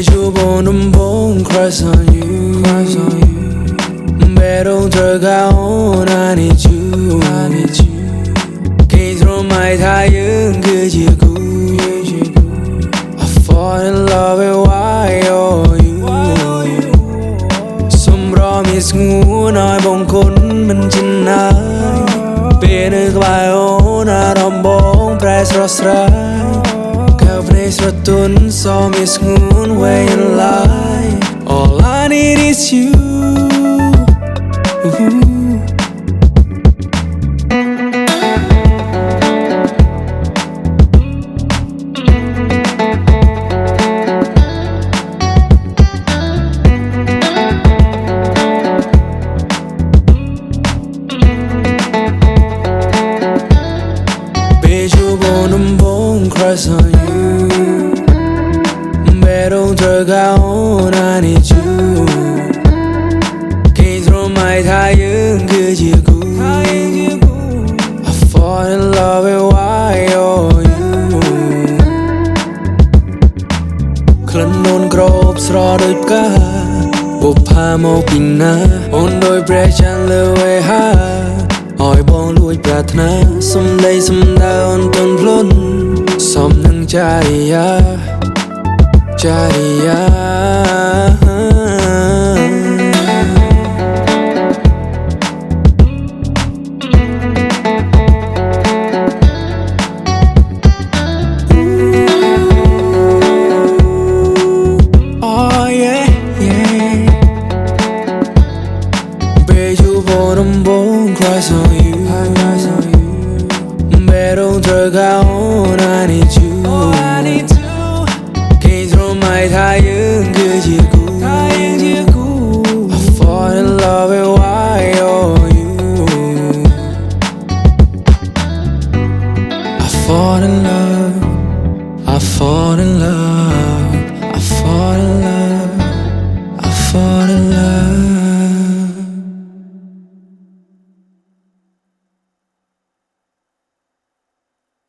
you born and born, cries on you, cries on you. Better drag on, I need you, I need you. Can't throw my tire, good you go. I fall in love with why are you? Some promise ngu nói bóng khốn mình chân ai. Bên nơi bài ôn à đom bóng press rostrai. Place retun saw me swoon way in life. All I need is you. You born and born, cries on you. Better drag on, I need you. Can't throw my tire, good you go. I fall in love with why are you? Khăn nôn grop sro đôi cá, bộ pha màu pin na, ôn đôi bre chan lơ về ha. Hỏi bóng lùi bạc na, xâm đây xâm đa ôn tuần plôn. Xóm nâng charia, charia. Oh yeah, yeah. Babe, you born and born, cries on you.